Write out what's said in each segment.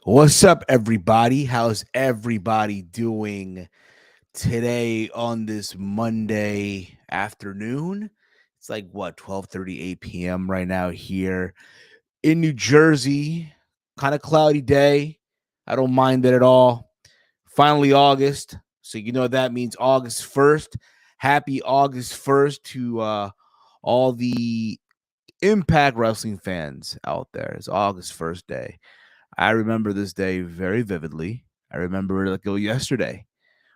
What's up, everybody? How's everybody doing today on this Monday afternoon? It's like what 12:38 p.m. right now here in New Jersey. Kind of cloudy day. I don't mind it at all. Finally August, so you know what that means. August 1st. Happy August 1st to all the Impact Wrestling fans out there. It's August 1st day. I remember this day very vividly. I remember it like yesterday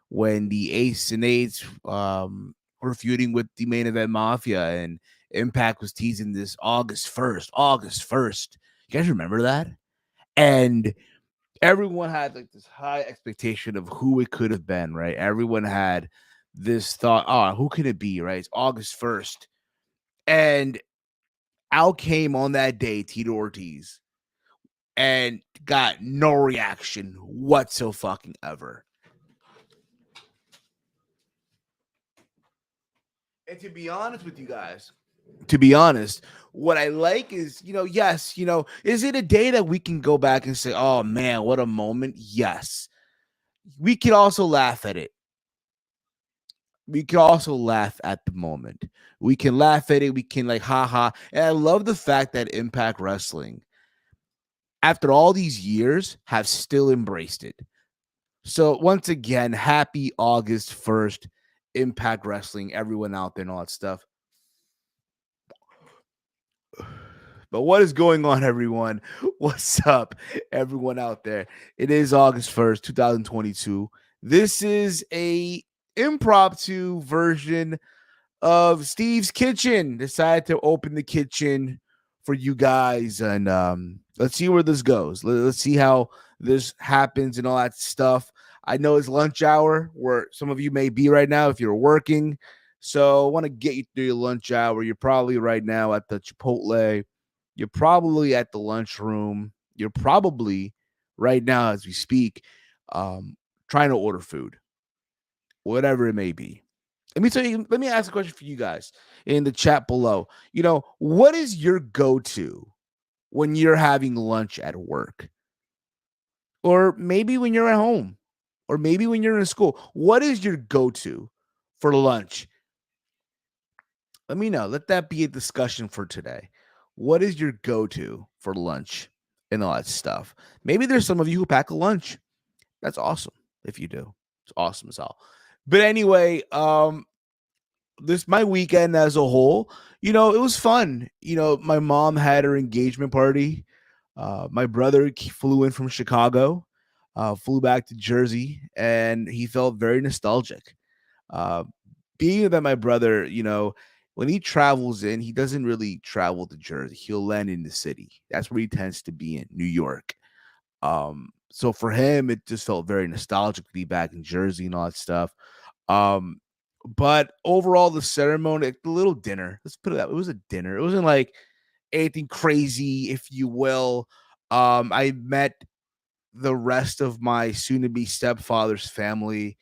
when the Ace and Eights were feuding with the Main Event Mafia, and Impact was teasing this August 1st. August 1st. You guys remember that? And everyone had like this high expectation of who it could have been, right? Everyone had this thought, oh, who can it be, right? It's August 1st. And out came on that day Tito Ortiz and got no reaction whatsoever. And to be honest with you guys, what I like is, yes, is it a day that we can go back and say, oh man, what a moment? Yes. We can also laugh at it. We can also laugh at the moment. We can laugh at it. We can like, haha. And I love the fact that Impact Wrestling, after all these years, have still embraced it. So once again, happy August 1st, Impact Wrestling, everyone out there and all that stuff. But what is going on, everyone? What's up, everyone out there? It is August 1st, 2022. This is a impromptu version of Steve's Kitchen. Decided to open the kitchen for you guys, and let's see where this goes. Let's see how this happens and all that stuff. I know it's lunch hour where some of you may be right now if you're working. So I want to get you through your lunch hour. You're probably right now at the Chipotle. You're probably at the lunchroom. You're probably right now as we speak trying to order food, whatever it may be. Let me ask a question for you guys in the chat below. What is your go-to when you're having lunch at work? Or maybe when you're at home? Or maybe when you're in school? What is your go-to for lunch? Let me know. Let that be a discussion for today. What is your go-to for lunch and all that stuff? Maybe there's some of you who pack a lunch. That's awesome if you do. It's awesome as hell. But anyway, this my weekend as a whole, it was fun. My mom had her engagement party. My brother flew in from Chicago, flew back to Jersey, and he felt very nostalgic. Uh, Being that my brother, when he travels in, he doesn't really travel to Jersey. He'll land in the city. That's where he tends to be in New York. So for him, it just felt very nostalgic to be back in Jersey and all that stuff. Um, but overall, the ceremony, like the little dinner, let's put it that way, it was a dinner. It wasn't like anything crazy, if you will. I met the rest of my soon-to-be stepfather's family.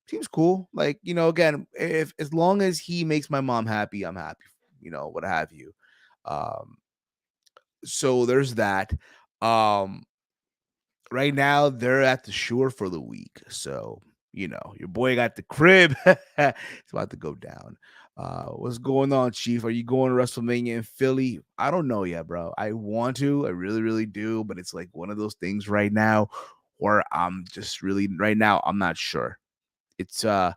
Seems cool. Like, again, if as long as he makes my mom happy, I'm happy, what have you. Um, so there's that. Um, right now they're at the shore for the week. So, your boy got the crib. It's about to go down. What's going on, Chief? Are you going to WrestleMania in Philly? I don't know yet, bro. I want to. I really, really do. But it's like one of those things right now where I'm just really, right now, I'm not sure. It's, I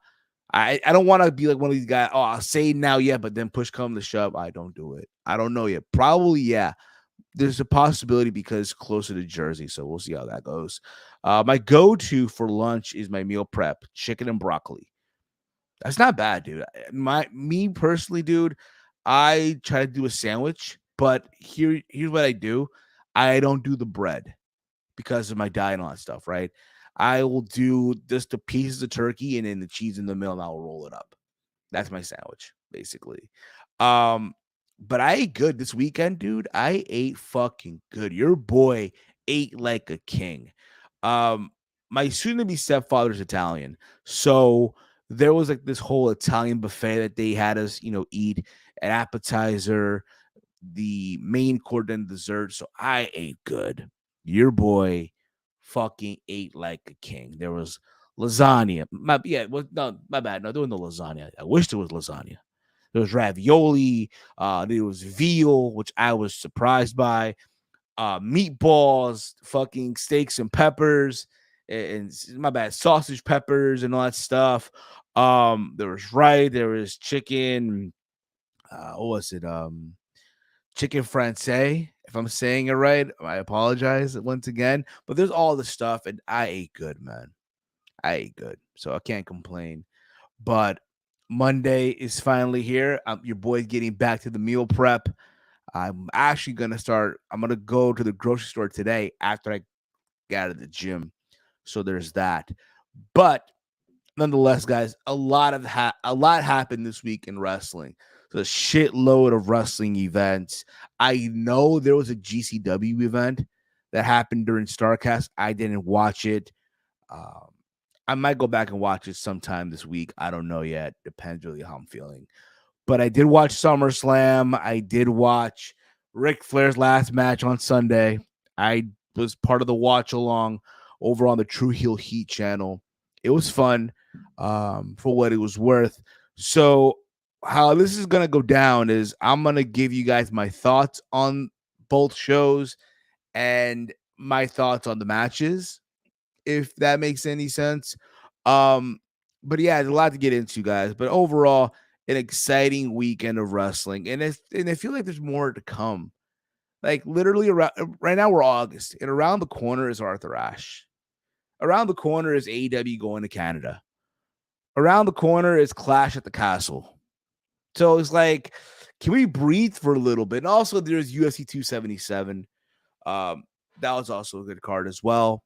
don't want to be like one of these guys. Oh, I'll say now, yeah, but then push come to shove, I don't do it. I don't know yet. Probably, yeah. There's a possibility because closer to Jersey, so we'll see how that goes. My go-to for lunch is my meal prep: chicken and broccoli. That's not bad, dude. Me personally, dude, I try to do a sandwich, but here's what I do: I don't do the bread because of my diet and all that stuff, right? I will do just the pieces of turkey and then the cheese in the middle, and I'll roll it up. That's my sandwich, basically. Um, but I ate good this weekend, dude. I ate fucking good. Your boy ate like a king. Um, my soon-to-be stepfather's Italian, so there was like this whole Italian buffet that they had us, eat an appetizer, the main course, and dessert. So I ate good. Your boy fucking ate like a king. There was lasagna. My bad. No, there was no lasagna. I wish there was lasagna. There was ravioli. There was veal, which I was surprised by. Meatballs, fucking steaks and peppers, and my bad, sausage peppers and all that stuff. There was rice. There was chicken. What was it? Chicken francais. If I'm saying it right, I apologize once again. But there's all the stuff, and I ate good, man. I ate good, so I can't complain. But Monday is finally here. Your boy's getting back to the meal prep. I'm actually gonna start. I'm gonna go to the grocery store today after I get out of the gym. So there's that. But nonetheless, guys, a lot happened this week in wrestling. So a shitload of wrestling events. I know there was a GCW event that happened during Starcast. I didn't watch it. Um, I might go back and watch it sometime this week. I don't know yet. Depends really how I'm feeling. But I did watch SummerSlam. I did watch Ric Flair's last match on Sunday. I was part of the watch along over on the True Heel Heat channel. It was fun for what it was worth. So, how this is going to go down is I'm going to give you guys my thoughts on both shows and my thoughts on the matches, if that makes any sense. Um, but yeah, there's a lot to get into, guys. But overall, an exciting weekend of wrestling, and I feel like there's more to come. Like literally around right now, we're August, and around the corner is Arthur Ashe. Around the corner is AEW going to Canada. Around the corner is Clash at the Castle. So it's like, can we breathe for a little bit? And also, there's UFC 277. That was also a good card as well.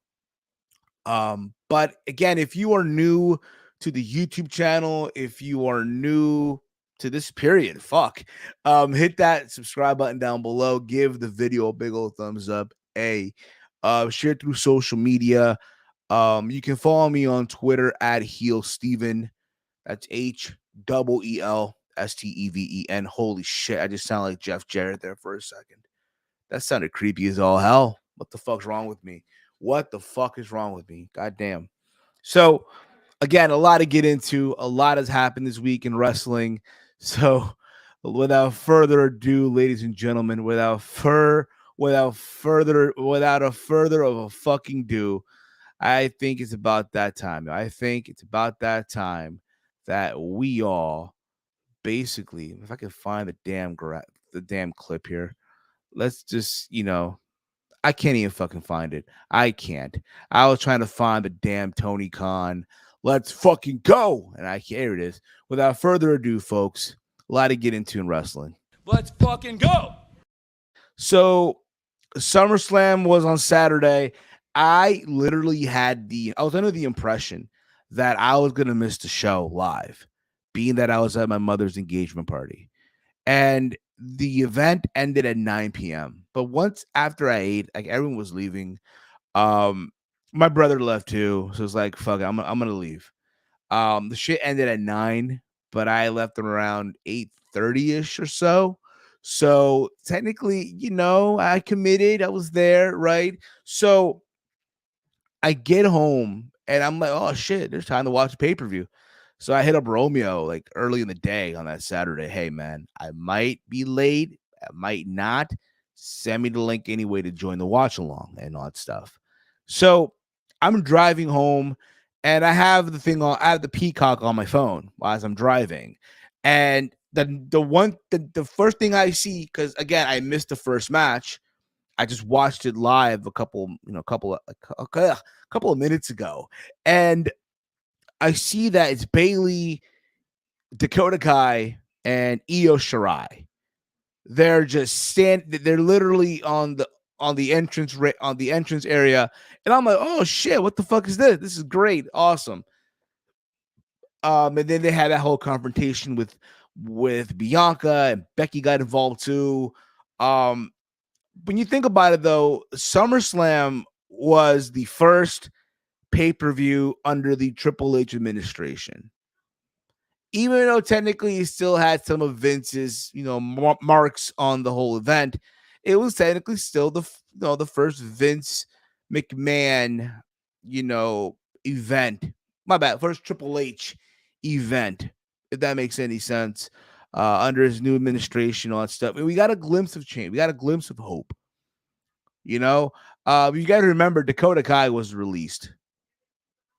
But again, if you are new to the YouTube channel, if you are new to this period, hit that subscribe button down below. Give the video a big old thumbs up. Share through social media. You can follow me on Twitter at Heel Steven. That's HEELSTEVEN. Holy shit, I just sound like Jeff Jarrett there for a second. That sounded creepy as all hell. What the fuck's wrong with me? What the fuck is wrong with me? God damn. So, again, a lot to get into. A lot has happened this week in wrestling. So, without further ado, ladies and gentlemen, without a further of a fucking do, I think it's about that time. I think it's about that time that we all basically, if I can find the damn clip here, let's just, I can't even fucking find it. I can't. I was trying to find the damn Tony Khan. Let's fucking go. And here it is. Without further ado, folks, a lot to get into in wrestling. Let's fucking go. So SummerSlam was on Saturday. I literally I was under the impression that I was going to miss the show live, being that I was at my mother's engagement party. And the event ended at 9 p.m. But once after I ate, like everyone was leaving. My brother left too. So it's like, fuck it, I'm gonna leave. The shit ended at 9, but I left around 8:30-ish or so. So technically, I committed. I was there, right? So I get home and I'm like, oh shit, there's time to watch the pay-per-view. So I hit up Romeo like early in the day on that Saturday. Hey man, I might be late, I might not. Send me the link anyway to join the watch along and all that stuff. So I'm driving home and I have I have the Peacock on my phone as I'm driving. And the first thing I see, because again, I missed the first match. I just watched it live a couple of minutes ago. And I see that it's Bailey, Dakota Kai, and Io Shirai. They're just they're literally on the entrance area, and I'm like, oh shit, what the fuck is this? This is great, awesome. And then they had that whole confrontation with Bianca, and Becky got involved too. When you think about it, though, SummerSlam was the first pay-per-view under the Triple H administration. Even though technically he still had some of Vince's, marks on the whole event, it was technically still the first Vince McMahon, event. My bad. First Triple H event, if that makes any sense. Under his new administration, all that stuff. And we got a glimpse of change. We got a glimpse of hope. You got to remember Dakota Kai was released,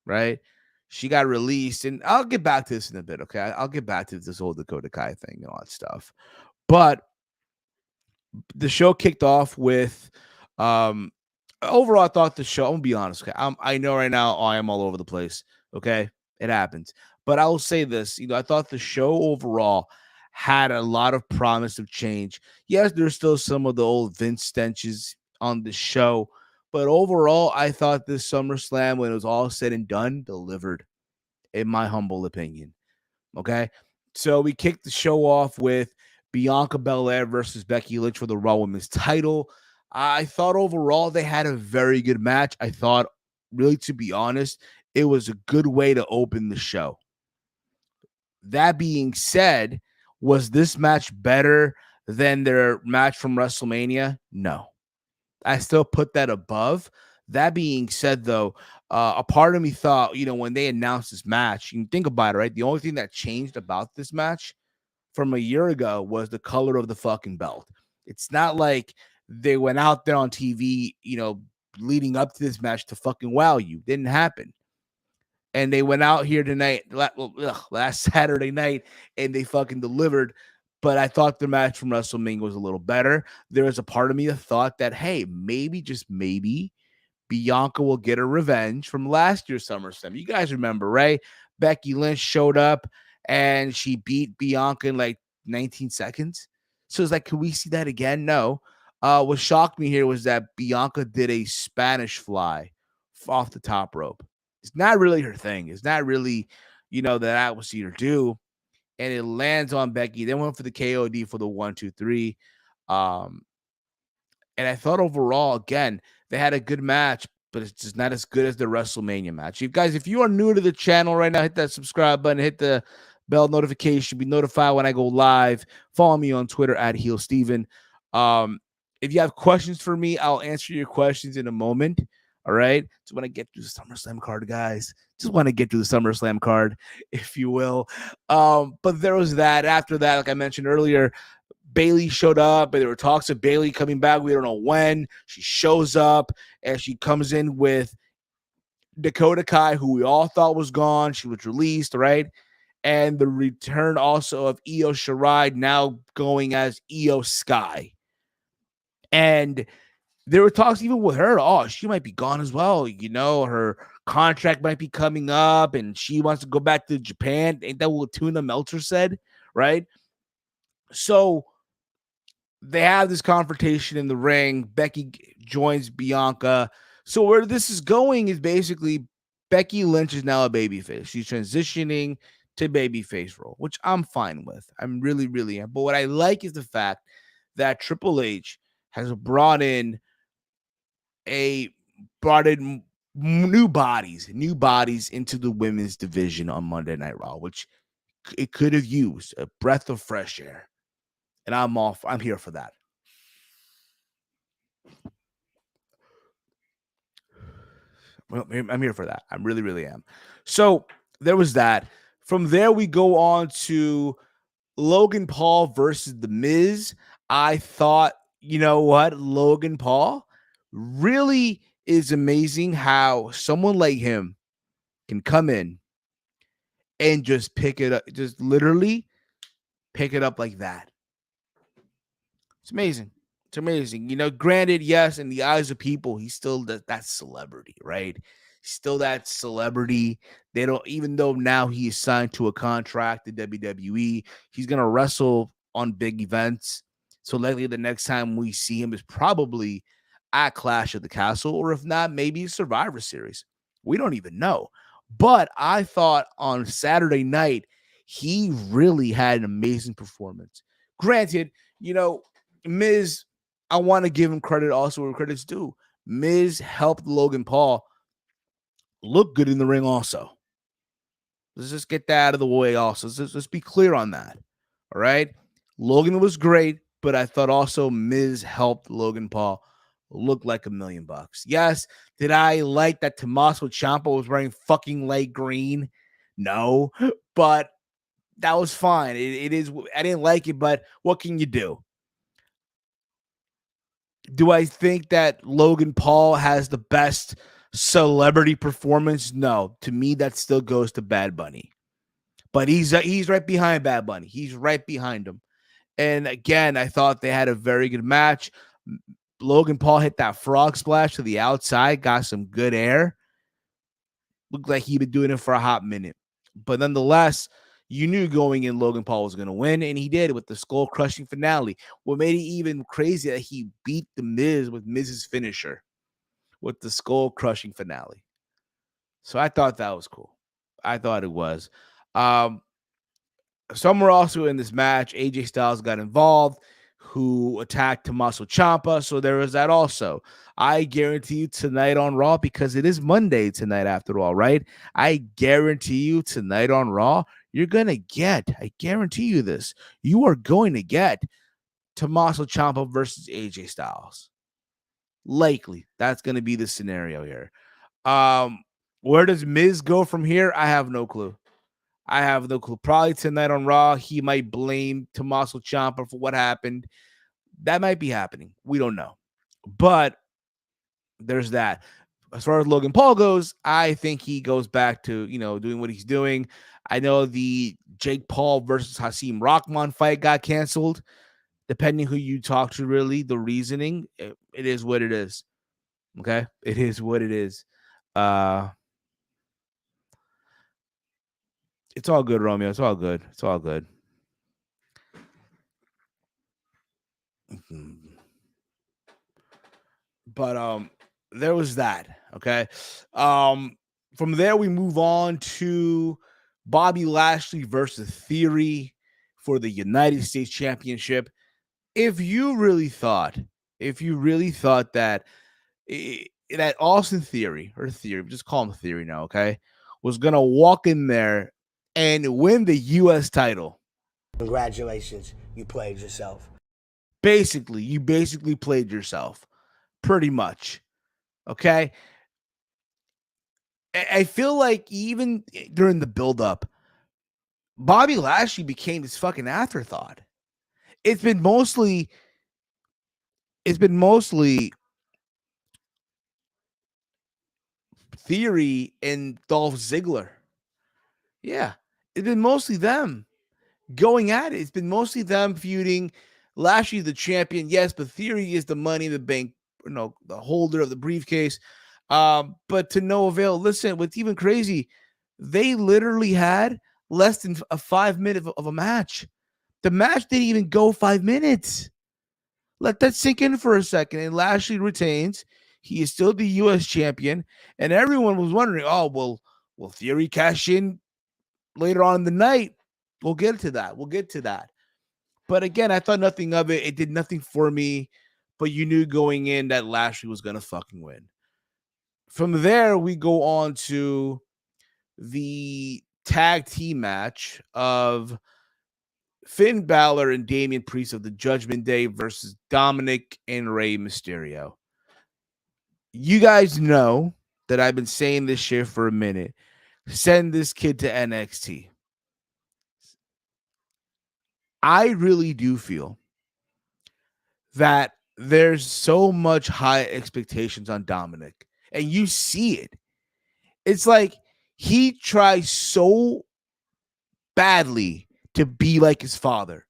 right? She got released, and I'll get back to this in a bit, okay? I'll get back to this whole Dakota Kai thing and all that stuff. But the show kicked off with overall, I thought the show, I'm gonna be honest, okay? I know right now I am all over the place, okay? It happens. But I will say this, I thought the show overall had a lot of promise of change. Yes, there's still some of the old Vince stenches on the show, but overall, I thought this SummerSlam, when it was all said and done, delivered, in my humble opinion. Okay. So we kicked the show off with Bianca Belair versus Becky Lynch for the Raw Women's title. I thought overall they had a very good match. I thought, really, to be honest, it was a good way to open the show. That being said, was this match better than their match from WrestleMania? No. I still put that above. That being said, though, a part of me thought, when they announced this match, you can think about it, right? The only thing that changed about this match from a year ago was the color of the fucking belt. It's not like they went out there on TV, leading up to this match to fucking wow you. Didn't happen. And they went out here tonight, last Saturday night, and they fucking delivered. But I thought the match from WrestleMania was a little better. There was a part of me that thought that, hey, maybe, just maybe, Bianca will get her revenge from last year's SummerSlam. You guys remember, right? Becky Lynch showed up and she beat Bianca in like 19 seconds. So it's like, can we see that again? No. What shocked me here was that Bianca did a Spanish fly off the top rope. It's not really her thing. It's not really, that I will see her do. And it lands on Becky. Then went for the KOD for the 1, 2, 3. And I thought overall, again, they had a good match, but it's just not as good as the WrestleMania match. If you are new to the channel right now, hit that subscribe button, hit the bell notification, be notified when I go live. Follow me on Twitter at HeelSteven. If you have questions for me, I'll answer your questions in a moment. All right. Just want to get through the SummerSlam card, guys. Just want to get through the SummerSlam card, if you will. But there was that. After that, like I mentioned earlier, Bayley showed up, and there were talks of Bayley coming back. We don't know when. She shows up, and she comes in with Dakota Kai, who we all thought was gone. She was released, right? And the return also of Io Shirai, now going as Io Sky. And there were talks even with her, she might be gone as well. Her contract might be coming up, and she wants to go back to Japan. Ain't that what Tuna Meltzer said, right? So they have this confrontation in the ring. Becky joins Bianca. So where this is going is basically Becky Lynch is now a babyface. She's transitioning to babyface role, which I'm fine with. I'm really, really am. But what I like is the fact that Triple H has brought in new bodies into the women's division on Monday Night Raw, which it could have used a breath of fresh air. And I'm here for that. Well, I'm here for that. I really, really am. So there was that. From there, we go on to Logan Paul versus The Miz. I thought, Logan Paul really is amazing how someone like him can come in and just pick it up, just literally pick it up like that. It's amazing. It's amazing. Granted, yes, in the eyes of people, he's still that celebrity, right? Still that celebrity. They don't, even though now he is signed to a contract at WWE, he's going to wrestle on big events. So likely the next time we see him is probably at Clash of the Castle, or if not, maybe Survivor Series. We don't even know. But I thought on Saturday night, he really had an amazing performance. Granted, Miz, I want to give him credit also where credit's due. Miz helped Logan Paul look good in the ring also. Let's just get that out of the way also. Let's be clear on that. All right? Logan was great, but I thought also Miz helped Logan Paul looked like $1,000,000. Yes, did I like that Tommaso Ciampa was wearing fucking light green? No, but that was fine. It is. I didn't like it, but what can you do? Do I think that Logan Paul has the best celebrity performance? No. To me, that still goes to Bad Bunny. But he's right behind Bad Bunny. He's right behind him. And again, I thought they had a very good match. Logan Paul hit that frog splash to the outside, got some good air. Looked like he'd been doing it for a hot minute. But nonetheless, you knew going in Logan Paul was going to win, and he did with the skull-crushing finale. What made it even crazy that he beat The Miz with Miz's finisher with the skull-crushing finale. So I thought that was cool. I thought it was. Somewhere also in this match, AJ Styles got involved, who attacked Tommaso Ciampa. So there was that also. I guarantee you tonight on Raw, because it is Monday tonight after all, right? I guarantee you tonight on Raw, you're going to get, I guarantee you this, you are going to get Tommaso Ciampa versus AJ Styles. Likely. That's going to be the scenario here. Where does Miz go from here? I have no clue. Probably tonight on Raw, he might blame Tommaso Ciampa for what happened. That might be happening. We don't know. But there's that. As far as Logan Paul goes, I think he goes back to, doing what he's doing. I know the Jake Paul versus Hakeem Rahman fight got canceled. Depending who you talk to, really, the reasoning, it is what it is. Okay? It is what it is. It's all good, Romeo. It's all good. It's all good. But there was that. Okay. From there we move on to Bobby Lashley versus Theory for the United States Championship. If you really thought that that Austin Theory, just call him Theory now, okay, was gonna walk in there and win the U.S. title, congratulations, you played yourself. You basically played yourself, pretty much. Okay. I feel like even during the build-up, Bobby Lashley became this fucking afterthought. It's been mostly Theory and Dolph Ziggler. Yeah, it's been mostly them going at it. It's been mostly them feuding. Lashley's the champion, yes, but Theory is the money in the bank, the holder of the briefcase. But to no avail. Listen, what's even crazy, they literally had less than a 5 minute of a match. The match didn't even go 5 minutes. Let that sink in for a second. And Lashley retains. He is still the U.S. champion. And everyone was wondering, oh, will Theory cash in later on in the night? We'll get to that. But again, I thought nothing of it. It did nothing for me. But you knew going in that Lashley was going to fucking win. From there, we go on to the tag team match of Finn Balor and Damian Priest of the Judgment Day versus Dominic and Rey Mysterio. You guys know that I've been saying this shit for a minute. Send this kid to NXT. I really do feel that there's so much high expectations on Dominic, and you see it. It's like he tries so badly to be like his father.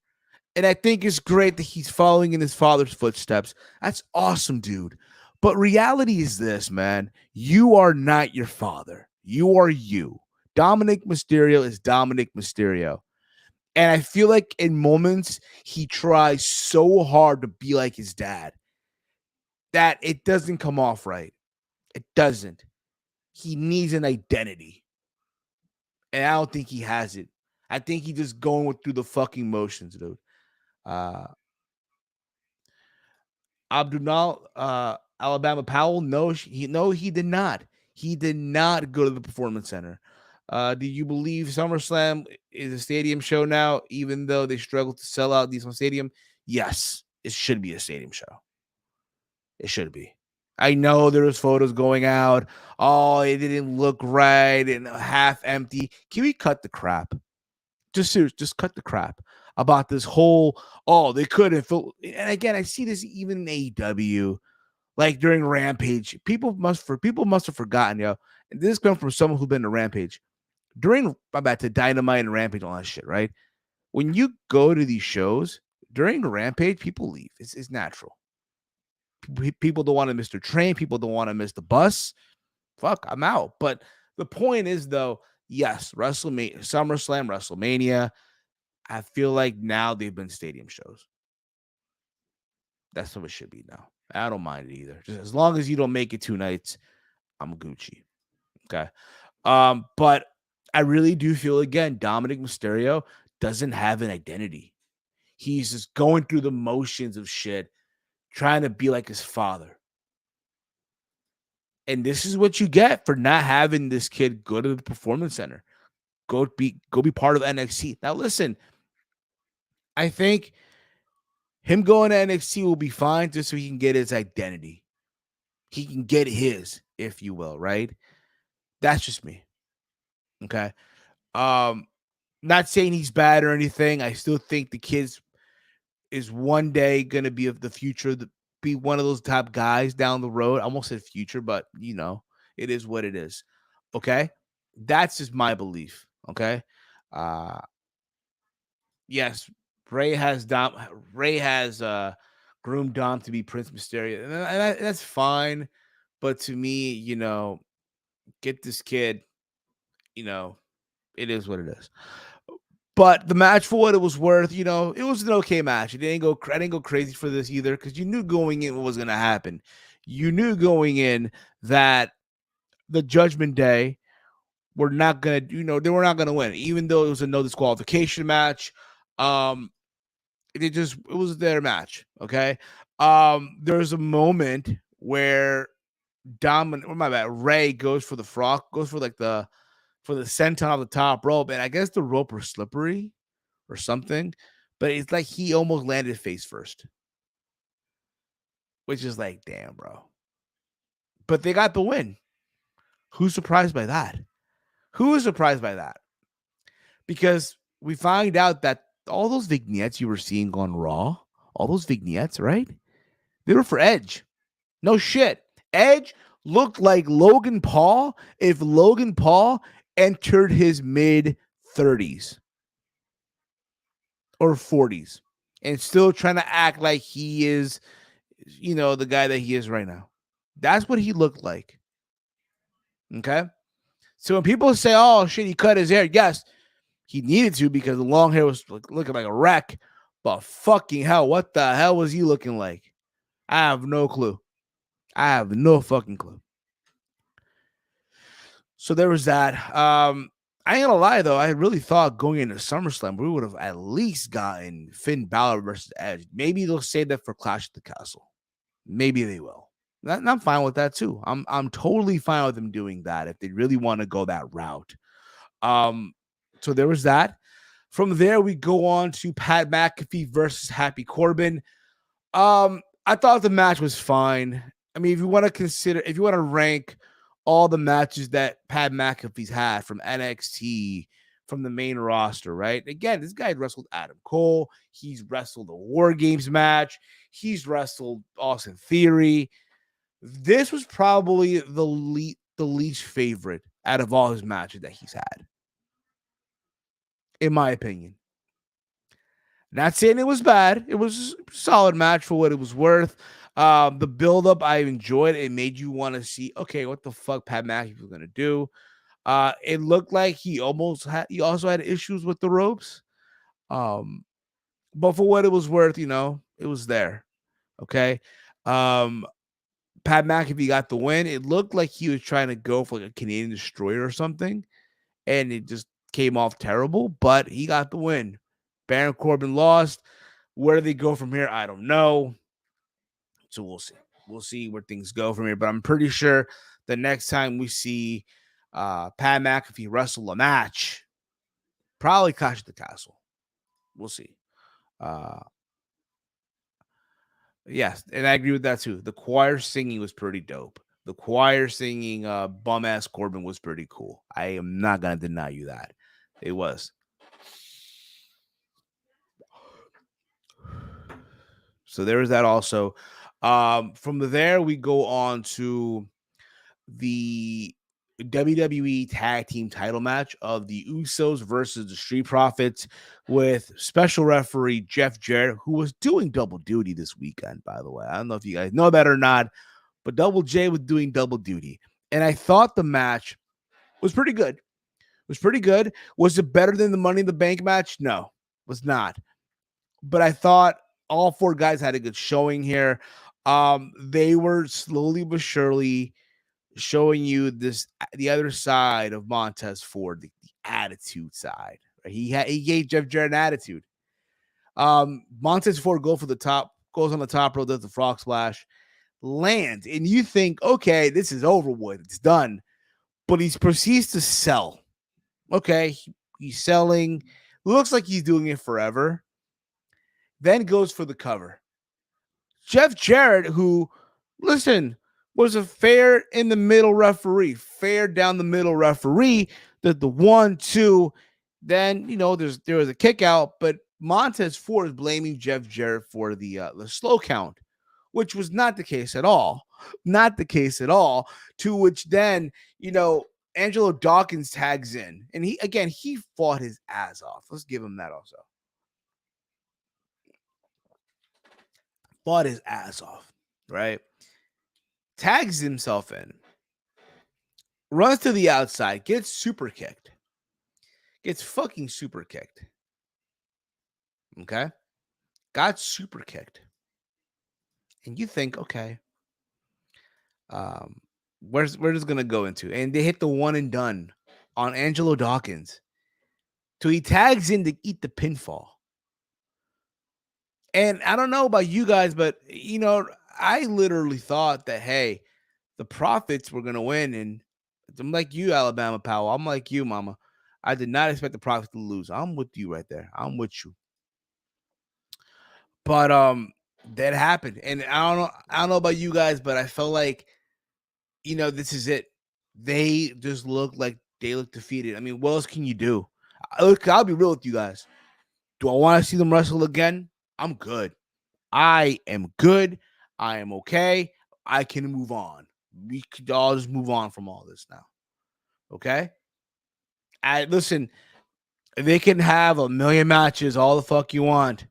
And I think it's great that he's following in his father's footsteps. That's awesome, dude. But reality is this, man. You are not your father. You are you. Dominic Mysterio is Dominic Mysterio. And I feel like in moments he tries so hard to be like his dad that it doesn't come off right. It doesn't. He needs an identity. And I don't think he has it. I think he's just going through the fucking motions, dude. Alabama Powell, no, he did not. He did not go to the Performance Center. Do you believe SummerSlam is a stadium show now, even though they struggle to sell out these on stadium? Yes, it should be a stadium show. It should be. I know there was photos going out. Oh, it didn't look right and half empty. Can we cut the crap? Just serious, just cut the crap about this whole, oh, they couldn't fill. And again, I see this even in AEW, like during Rampage. People must have forgotten, yo. And this comes from someone who's been to Rampage. During to Dynamite and Rampage, all that shit, right? When you go to these shows during Rampage, people leave. It's natural. People don't want to miss their train. People don't want to miss the bus. Fuck, I'm out. But the point is, though, yes, WrestleMania, SummerSlam, WrestleMania, I feel like now they've been stadium shows. That's what it should be now. I don't mind it either. Just as long as you don't make it 2 nights, I'm Gucci. Okay. But I really do feel, again, Dominic Mysterio doesn't have an identity. He's just going through the motions of shit, trying to be like his father. And this is what you get for not having this kid go to the Performance Center. Go be part of NXT. Now, listen, I think him going to NXT will be fine just so he can get his identity. He can get his, if you will, right? That's just me. Okay. Not saying he's bad or anything. I still think the kid is one day going to be of the future, be one of those top guys down the road. I almost said future, but it is what it is. Okay. That's just my belief. Okay. Yes, Ray has groomed Dom to be Prince Mysterio, and that's fine. But to me, get this kid, it is what it is. But the match, for what it was worth, it was an okay match. I didn't go crazy for this either, because you knew going in what was going to happen. You knew going in that the Judgment Day were not going to, they were not going to win, even though it was a no disqualification match. It was their match. Okay. There's a moment where Ray goes for the frog, goes for the senton off the top rope, and I guess the rope was slippery or something, but it's like he almost landed face first, which is like, damn, bro. But they got the win. Who's surprised by that? Who is surprised by that? Because we find out that all those vignettes you were seeing on Raw, all those vignettes, right? They were for Edge. No shit. Edge looked like Logan Paul if Logan Paul entered his mid-30s or 40s and still trying to act like he is, the guy that he is right now. That's what he looked like. Okay? So when people say, oh, shit, he cut his hair, yes, he needed to because the long hair was looking like a wreck. But fucking hell, what the hell was he looking like? I have no clue. I have no fucking clue. So there was that. I ain't gonna lie though, I really thought going into SummerSlam we would have at least gotten Finn Balor versus Edge. Maybe they'll save that for Clash at the Castle. Maybe they will. And I'm fine with that too. I'm totally fine with them doing that if they really want to go that route. So there was that. From there, we go on to Pat McAfee versus Happy Corbin. I thought the match was fine. I mean, if you want to rank all the matches that Pat McAfee's had from NXT, from the main roster, right? Again, this guy wrestled Adam Cole. He's wrestled a War Games match. He's wrestled Austin Theory. This was probably the least favorite out of all his matches that he's had, in my opinion. Not saying it was bad. It was a solid match for what it was worth. The build-up, I enjoyed. It made you want to see, okay, what the fuck Pat McAfee was going to do. It looked like he also had issues with the ropes. But for what it was worth, it was there. Okay. Pat McAfee got the win. It looked like he was trying to go for like a Canadian Destroyer or something, and it just came off terrible, but he got the win. Baron Corbin lost. Where do they go from here? I don't know. So we'll see. We'll see where things go from here. But I'm pretty sure the next time we see Pat McAfee wrestle a match, probably Clash at the Castle. We'll see. Yes, and I agree with that too. The choir singing was pretty dope. The choir singing bum ass Corbin was pretty cool. I am not gonna deny you that. It was. So there is that also. From there we go on to the WWE Tag Team title match of the Usos versus the Street Profits with special referee Jeff Jarrett, who was doing double duty this weekend, by the way. I don't know if you guys know that or not, but Double J was doing double duty. And I thought the match was pretty good. Was pretty good. Was it better than the Money in the Bank match? No, was not. But I thought all four guys had a good showing here. They were slowly but surely showing you the other side of Montez Ford, the attitude side. Right? He gave Jeff Jarrett an attitude. Montez Ford goes on the top rope, does the frog splash, lands, and you think, okay, this is over with, it's done. But he proceeds to sell. Okay, he's selling. Looks like he's doing it forever. Then goes for the cover. Jeff Jarrett, who, listen, was a fair in the middle referee, fair down the middle referee. The 1-2, then there was a kick out, but Montez Ford is blaming Jeff Jarrett for the slow count, which was not the case at all. Not the case at all. To which then, Angelo Dawkins tags in. And he fought his ass off. Let's give him that also. Fought his ass off, right? Tags himself in. Runs to the outside. Gets super kicked. Gets fucking super kicked. Okay? Got super kicked. And you think, okay, where's this gonna go into? And they hit the one and done on Angelo Dawkins. So he tags in to eat the pinfall. And I don't know about you guys, but I literally thought that, hey, the Profits were gonna win. And I'm like you, Alabama Powell. I'm like you, Mama. I did not expect the Profits to lose. I'm with you right there. I'm with you. But that happened. And I don't know about you guys, but I felt like, this is it. They just look defeated. I mean, what else can you do? Look, I'll be real with you guys. Do I want to see them wrestle again? I'm good. I am good. I am okay. I can move on. We could all just move on from all this now. Okay? Listen, they can have a million matches, all the fuck you want,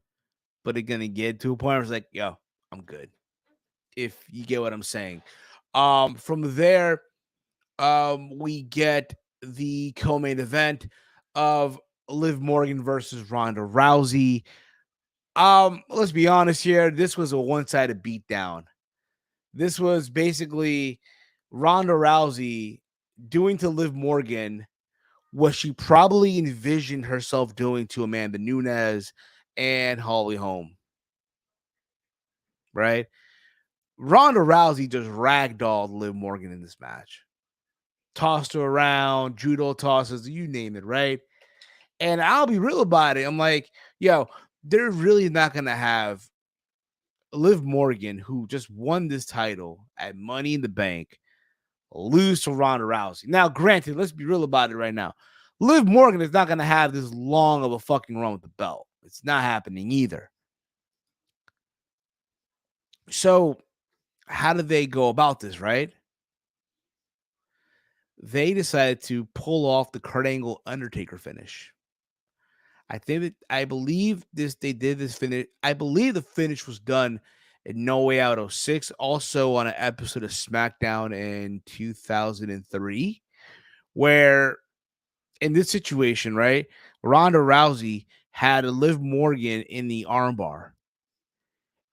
but they're gonna get to a point where it's like, yo, I'm good. If you get what I'm saying. From there, we get the co-main event of Liv Morgan versus Ronda Rousey. Let's be honest here. This was a one-sided beatdown. This was basically Ronda Rousey doing to Liv Morgan what she probably envisioned herself doing to Amanda Nunes and Holly Holm. Right? Ronda Rousey just ragdolled Liv Morgan in this match. Tossed her around, judo tosses, you name it, right? And I'll be real about it. I'm like, yo, they're really not going to have Liv Morgan, who just won this title at Money in the Bank, lose to Ronda Rousey. Now, granted, let's be real about it right now. Liv Morgan is not going to have this long of a fucking run with the belt. It's not happening either. So, how did they go about this, right? They decided to pull off the Kurt Angle Undertaker finish. I believe they did this finish. I believe the finish was done in No Way Out 06, also on an episode of SmackDown in 2003, where in this situation, right, Ronda Rousey had Liv Morgan in the armbar,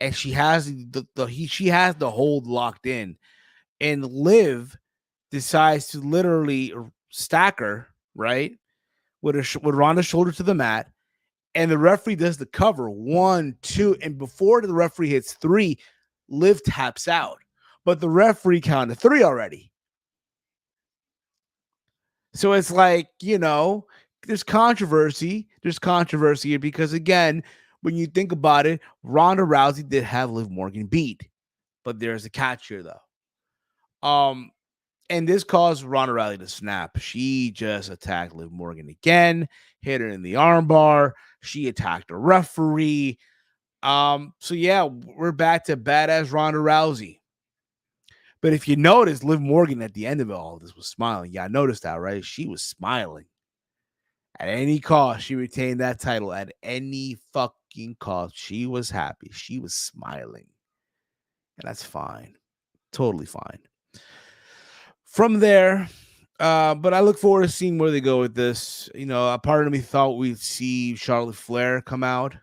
and she has the hold locked in, and Liv decides to literally stack her, right, with Ronda's shoulder to the mat, and the referee does the cover 1, 2, and before the referee hits 3, Liv taps out, but the referee counted 3 already. So it's like, there's controversy. There's controversy here because, again, when you think about it, Ronda Rousey did have Liv Morgan beat, but there's a catch here though. And this caused Ronda Rousey to snap. She just attacked Liv Morgan again, hit her in the armbar. She attacked a referee. So yeah, we're back to badass Ronda Rousey. But if you notice, Liv Morgan at the end of it all this was smiling. Yeah, I noticed that, right? She was smiling. At any cost, she retained that title at any fucking cost. She was happy. She was smiling. And that's fine. Totally fine. From there, but I look forward to seeing where they go with this. You know, a part of me thought we'd see Charlotte Flair come out,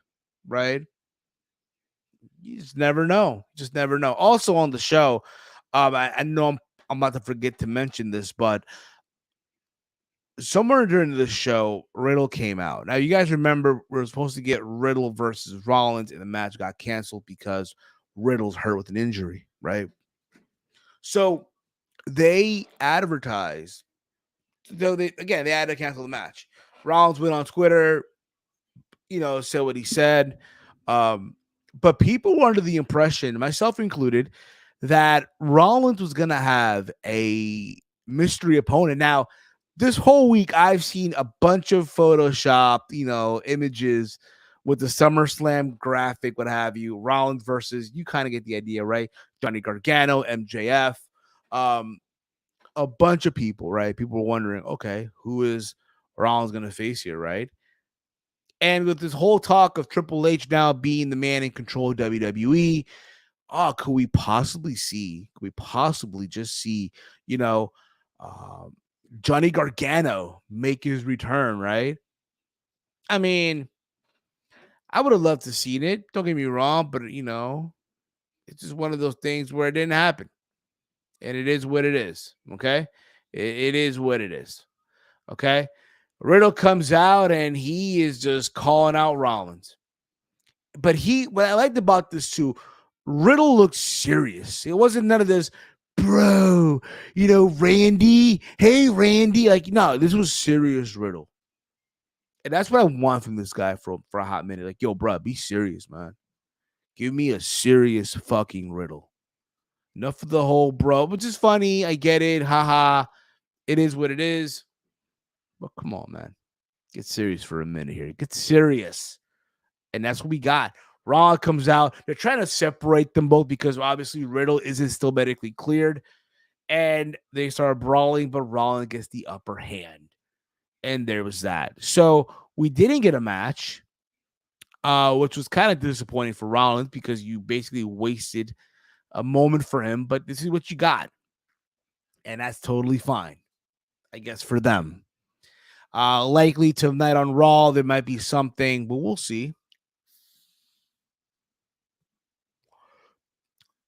right? You just never know. Just never know. Also on the show, I know I'm about to forget to mention this, but somewhere during the show, Riddle came out. Now, you guys remember we were supposed to get Riddle versus Rollins, and the match got canceled because Riddle's hurt with an injury, right? So they advertised. So they had to cancel the match. Rollins went on Twitter, said what he said. But people were under the impression, myself included, that Rollins was going to have a mystery opponent. Now, this whole week, I've seen a bunch of Photoshop, images with the SummerSlam graphic, what have you. Rollins versus, you kind of get the idea, right? Johnny Gargano, MJF, a bunch of people, right? People were wondering, okay, who is Rollins going to face here, right? And with this whole talk of Triple H now being the man in control of WWE, could we possibly just see, Johnny Gargano make his return, right? I mean, I would have loved to seen it. Don't get me wrong, but it's just one of those things where it didn't happen. And it is what it is. Okay. It is what it is. Okay. Riddle comes out and he is just calling out Rollins. But what I liked about this too, Riddle looked serious. It wasn't none of this, bro, Randy, hey, Randy. Like, no, this was serious Riddle. And that's what I want from this guy for a hot minute. Like, yo, bro, be serious, man. Give me a serious fucking Riddle. Enough of the whole bro, which is funny. I get it. Haha. It is what it is. But come on, man. Get serious for a minute here. Get serious. And that's what we got. Raw comes out. They're trying to separate them both because obviously Riddle isn't still medically cleared. And they start brawling, but Rollins gets the upper hand. And there was that. So we didn't get a match, which was kind of disappointing for Rollins because you basically wasted a moment for him. But this is what you got. And that's totally fine, I guess, for them. Likely tonight on Raw, there might be something, but we'll see.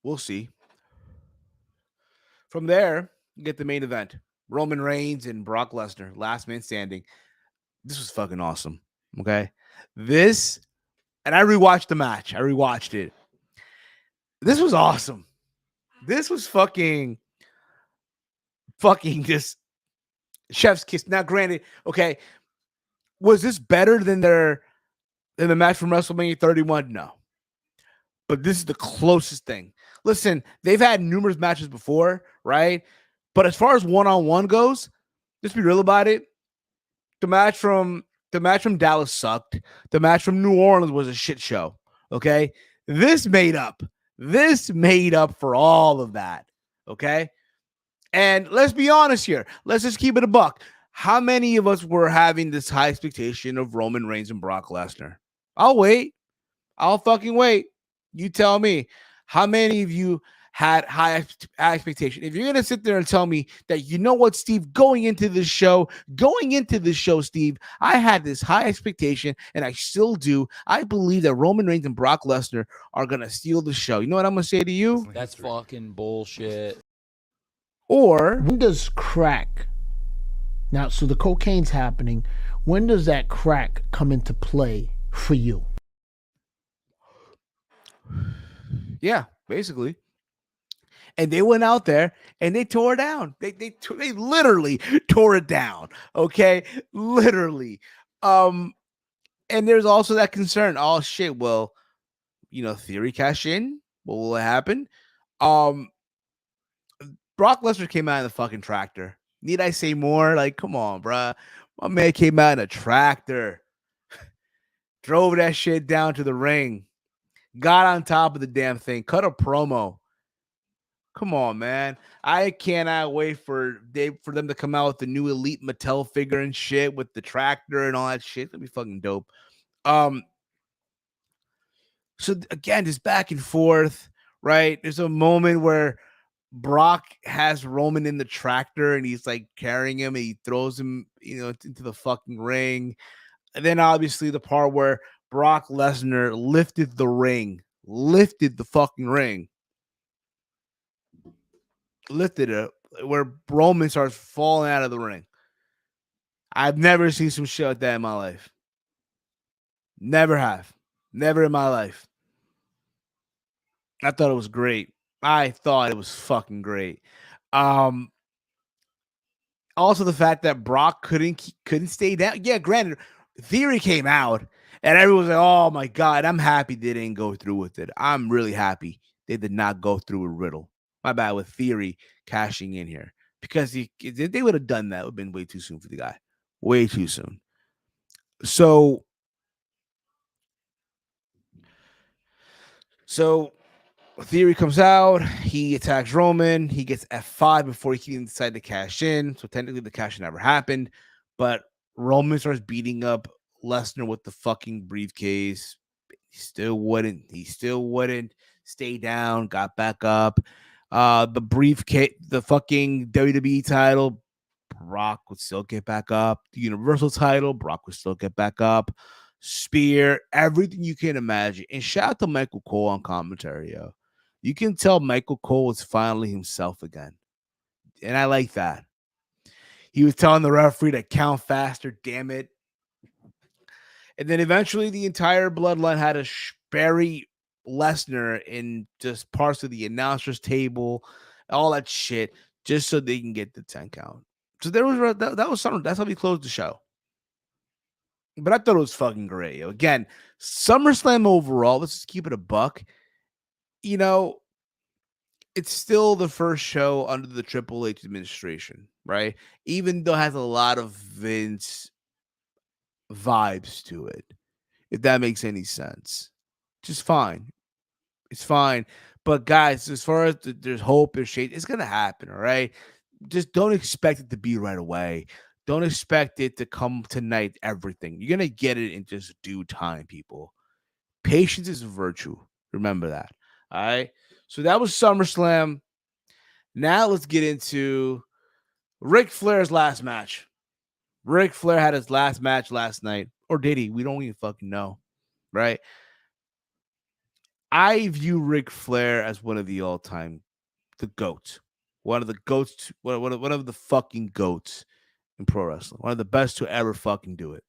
We'll see. From there, you get the main event. Roman Reigns and Brock Lesnar, last man standing. This was fucking awesome. Okay. And I rewatched the match. I rewatched it. This was awesome. This was fucking just chef's kiss. Now, granted, okay, was this better than the match from WrestleMania 31? No. But this is the closest thing. Listen, they've had numerous matches before, right? But as far as one-on-one goes, let's be real about it. The match from Dallas sucked. The match from New Orleans was a shit show. Okay? This made up for all of that. Okay? And let's be honest here. Let's just keep it a buck. How many of us were having this high expectation of Roman Reigns and Brock Lesnar? I'll wait. I'll fucking wait. You tell me. How many of you had high expectation? If you're going to sit there and tell me that, you know what, Steve, going into this show, Steve, I had this high expectation, and I still do. I believe that Roman Reigns and Brock Lesnar are going to steal the show. You know what I'm going to say to you? That's fucking bullshit. Or when does crack? Now, so the cocaine's happening. When does that crack come into play for you? Yeah, basically. And they went out there and they tore it down. They literally tore it down. Okay, literally. And there's also that concern. Oh shit, well, Theory cash in. What will happen? Um, Brock Lesnar came out in the fucking tractor. Need I say more? Like, come on, bruh. My man came out in a tractor, drove that shit down to the ring, got on top of the damn thing, cut a promo. Come on, man. I cannot wait for them to come out with the new Elite Mattel figure and shit with the tractor and all that shit. That'd be fucking dope. So again, just back and forth, right? There's a moment where Brock has Roman in the tractor and he's like carrying him and he throws him, into the fucking ring. And then obviously the part where Brock Lesnar lifted the fucking ring, lifted it, where Roman starts falling out of the ring. I've never seen some shit like that in my life. Never have. Never in my life. I thought it was great. I thought it was fucking great. Also the fact that Brock couldn't stay down. Yeah, granted, Theory came out and everyone was like, "Oh my god!" I'm happy they didn't go through with it. I'm really happy they did not go through with Riddle. My bad, with Theory cashing in here, because they would have done that. It would have been way too soon for the guy. Way too soon. So Theory comes out, he attacks Roman, he gets F5 before he can even decide to cash in. So technically the cash never happened, but Roman starts beating up Lesnar with the fucking briefcase. He still wouldn't stay down, got back up. The briefcase, the fucking WWE title, Brock would still get back up. The Universal title, Brock would still get back up. Spear, everything you can imagine. And shout out to Michael Cole on commentary, yo. You can tell Michael Cole was finally himself again. And I like that. He was telling the referee to count faster, damn it. And then eventually the entire bloodline had to bury Lesnar in just parts of the announcer's table, all that shit, just so they can get the 10 count. So there was that was something. That's how we closed the show. But I thought it was fucking great. Again, SummerSlam overall, let's just keep it a buck. It's still the first show under the Triple H administration, right? Even though it has a lot of Vince vibes to it, if that makes any sense. Just fine. It's fine. But guys, as far as there's hope, there's shade, it's going to happen, all right? Just don't expect it to be right away. Don't expect it to come tonight, everything. You're going to get it in just due time, people. Patience is a virtue. Remember that. All right? So that was SummerSlam. Now let's get into Ric Flair's last match. Ric Flair had his last match last night. Or did he? We don't even fucking know. Right? I view Ric Flair as one of the all-time, the GOAT. One of the GOATs, one of the fucking GOATs in pro wrestling. One of the best to ever fucking do it.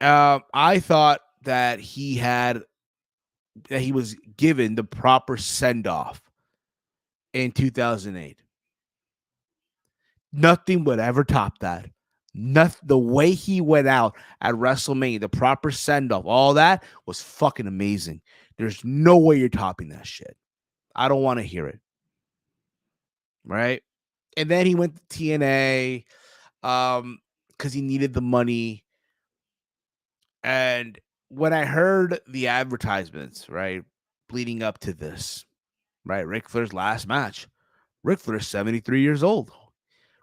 I thought that he was given the proper send-off in 2008. Nothing would ever top that. The way he went out at WrestleMania, the proper send-off, all that was fucking amazing. There's no way you're topping that shit. I don't want to hear it. Right? And then he went to TNA because he needed the money. And when I heard the advertisements, right, leading up to this, right, Ric Flair's last match, Ric Flair's 73 years old.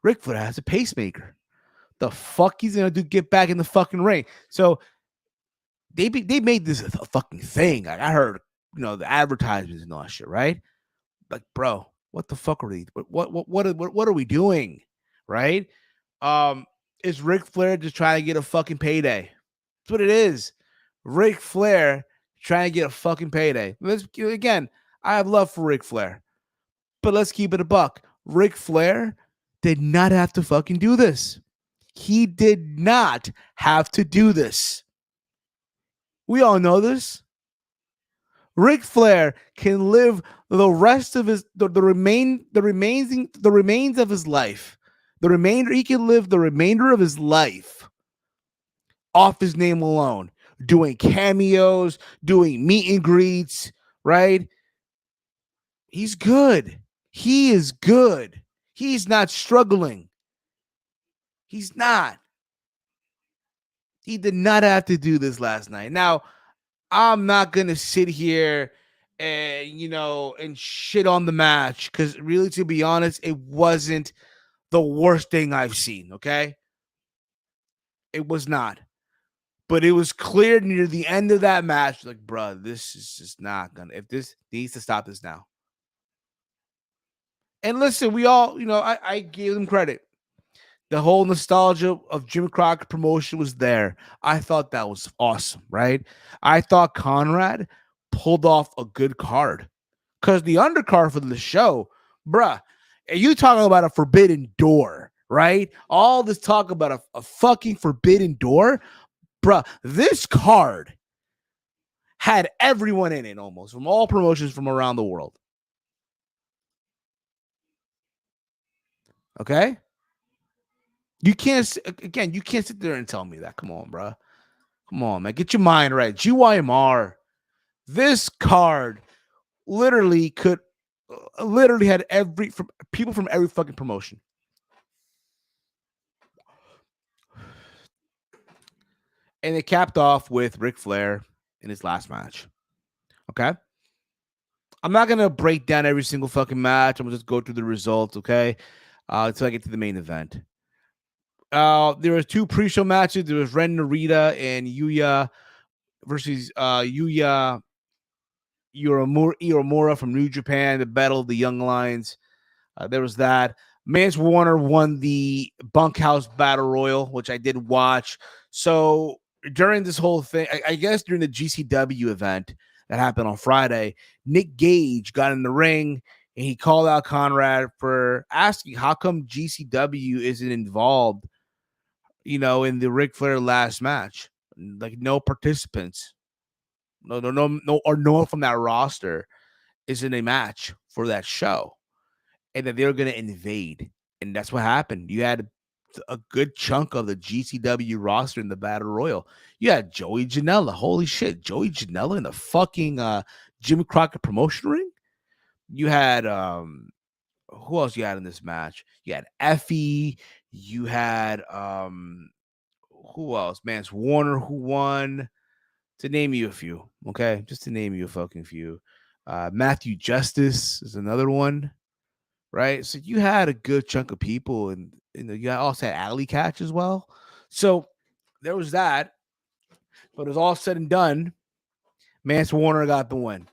Ric Flair has a pacemaker. The fuck he's gonna do? Get back in the fucking ring? So they made this a fucking thing. Like I heard, the advertisements and all that shit, right? Like, bro, what the fuck are these? What are we doing, right? Is Ric Flair just trying to get a fucking payday? That's what it is. Ric Flair trying to get a fucking payday. Again, I have love for Ric Flair, but let's keep it a buck. Ric Flair did not have to fucking do this. He did not have to do this. We all know this. Ric Flair can live the rest of his the remains of his life. He can live the remainder of his life off his name alone, doing cameos, doing meet and greets, right? He's good. He is good. He's not struggling. He's not. He did not have to do this last night. Now, I'm not going to sit here and, and shit on the match because really, to be honest, it wasn't the worst thing I've seen, okay? It was not. But it was clear near the end of that match, like, bruh, this is just not going to, if this needs to stop this now. And listen, we all, I gave them credit. The whole nostalgia of Jim Crockett promotion was there. I thought that was awesome, right? I thought Conrad pulled off a good card because the undercard for the show, bruh, and you talking about a forbidden door, right? All this talk about a fucking forbidden door, bruh, this card had everyone in it almost from all promotions from around the world. Okay? You can't sit there and tell me that. Come on, bro. Come on, man. Get your mind right. GYMR. This card literally had people from every fucking promotion. And it capped off with Ric Flair in his last match. Okay? I'm not going to break down every single fucking match. I'm going to just go through the results, okay? Until I get to the main event. There was 2 pre-show matches. There was Ren Narita and Yuya versus Yuya Uemura from New Japan, the Battle of the Young Lions. There was that. Mance Warner won the Bunkhouse Battle Royal, which I did watch. So during this whole thing, I guess during the GCW event that happened on Friday, Nick Gage got in the ring and he called out Conrad for asking how come GCW isn't involved, in the Ric Flair last match. Like no participants. No one from that roster is in a match for that show. And that they're going to invade. And that's what happened. You had a good chunk of the GCW roster in the Battle Royal. You had Joey Janela. Holy shit. Joey Janela in the fucking Jim Crockett promotion ring. You had, who else you had in this match? You had Effie. You had, who else? Mance Warner, who won. To name you a few, okay? Just to name you a fucking few. Matthew Justice is another one, right? So you had a good chunk of people, and you also had Alley Catch as well. So there was that. But it was all said and done. Mance Warner got the win.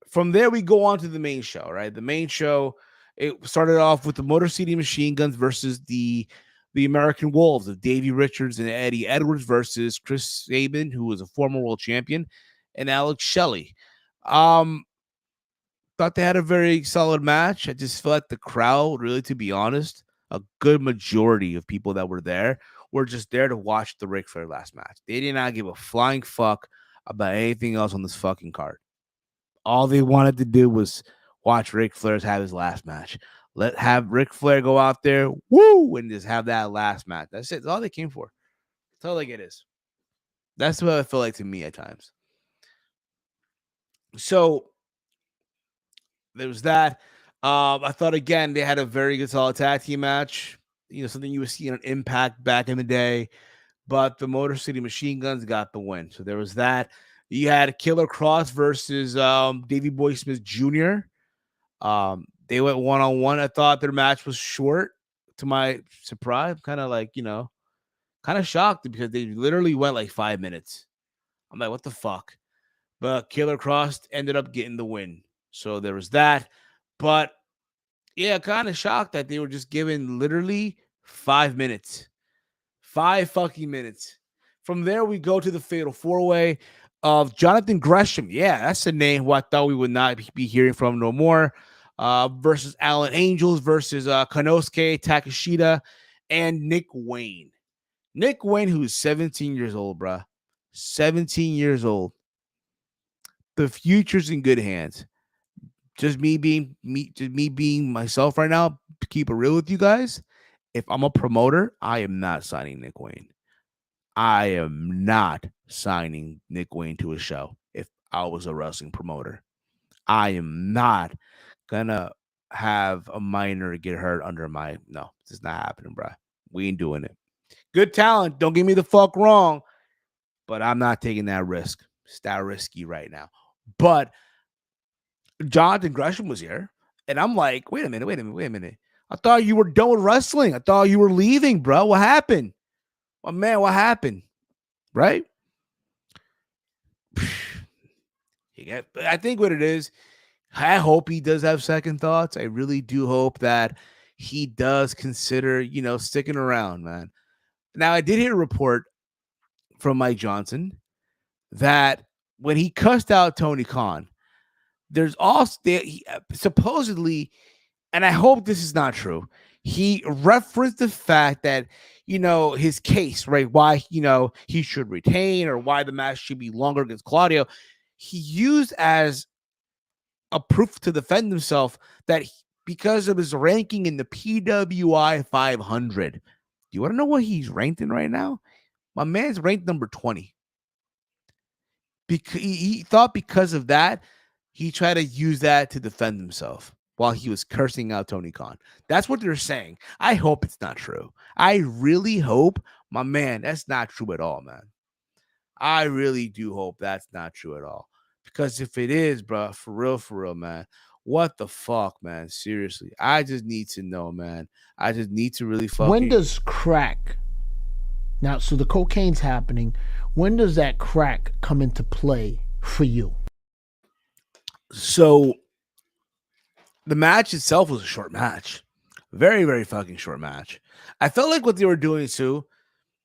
From there, we go on to the main show, right? The main show, it started off with the Motor City Machine Guns versus the American Wolves of Davey Richards and Eddie Edwards versus Chris Sabin, who was a former world champion, and Alex Shelley. Thought they had a very solid match. I just felt like the crowd, really, to be honest, a good majority of people that were there were just there to watch the Ric Flair last match. They did not give a flying fuck about anything else on this fucking card. All they wanted to do was watch Ric Flair have his last match. Have Ric Flair go out there, woo, and just have that last match. That's it. That's all they came for. That's all they get is. That's what it felt like to me at times. So there was that. I thought, again, they had a very good solid tag team match. Something you would see on Impact back in the day. But the Motor City Machine Guns got the win. So there was that. You had Killer Cross versus Davey Boy Smith Jr. They went one-on-one. I thought their match was short, to my surprise. Kind of like, kind of shocked because they literally went like 5 minutes. I'm like, what the fuck? But Killer Cross ended up getting the win. So there was that. But yeah, kind of shocked that they were just given literally 5 minutes. 5 fucking minutes. From there, we go to the Fatal 4-Way of Jonathan Gresham. Yeah, that's a name who I thought we would not be hearing from no more. Versus Alan Angels versus Konosuke Takeshita and Nick Wayne. Nick Wayne, who's 17 years old, bruh. 17 years old. The future's in good hands. Just me being myself right now, keep it real with you guys. If I'm a promoter, I am not signing Nick Wayne. I am not signing Nick Wayne to a show if I was a wrestling promoter. I am not gonna have a minor get hurt under my no. This is not happening, bro. We ain't doing it. Good talent, don't get me the fuck wrong, but I'm not taking that risk. It's that risky right now. But Jonathan Gresham was here, and I'm like, wait a minute. I thought you were done with wrestling. I thought you were leaving, bro. What happened? Well, man, what happened? Right? I think what it is, I hope he does have second thoughts. I really do hope that he does consider, sticking around, man. Now, I did hear a report from Mike Johnson that when he cussed out Tony Khan, there's also supposedly, and I hope this is not true, he referenced the fact that, his case, right? Why, he should retain or why the match should be longer against Claudio. He used as a proof to defend himself that because of his ranking in the PWI 500. Do you want to know what he's ranked in right now? My man's ranked number 20. Because he thought because of that, he tried to use that to defend himself while he was cursing out Tony Khan. That's what they're saying. I hope it's not true. I really hope, my man, that's not true at all, man. I really do hope that's not true at all. Because if it is, bro, for real, man, what the fuck, man? Seriously. I just need to know, man. I just need to really fucking... When does crack... Now, so the cocaine's happening. When does that crack come into play for you? So, the match itself was a short match. Very, very fucking short match. I felt like what they were doing, too,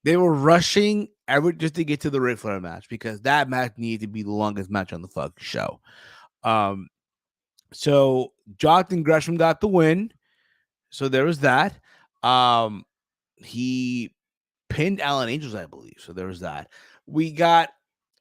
they were rushing just to get to the Ric Flair match because that match needed to be the longest match on the fucking show. So Jonathan Gresham got the win. So there was that. He pinned Alan Angels, I believe. So there was that. We got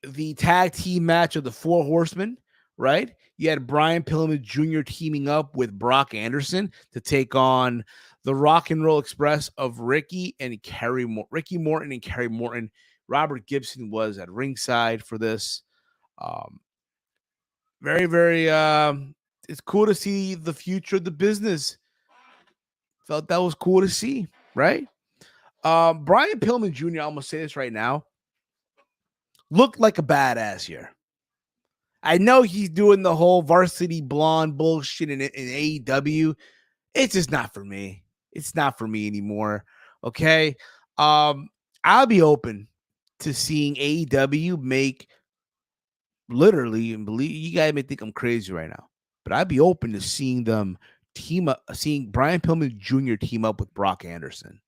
the tag team match of the Four Horsemen, right? You had Brian Pillman Jr. teaming up with Brock Anderson to take on the Rock and Roll Express of Ricky Morton and Kerry Morton. Robert Gibson was at ringside for this. Very, very, it's cool to see the future of the business. Felt that was cool to see, right? Brian Pillman Jr., I'm going to say this right now, looked like a badass here. I know he's doing the whole varsity blonde bullshit in AEW. It's just not for me. It's not for me anymore. Okay. I'll be open to seeing AEW make literally, and believe you guys may think I'm crazy right now, but I'd be open to seeing them team up, seeing Brian Pillman Jr. team up with Brock Anderson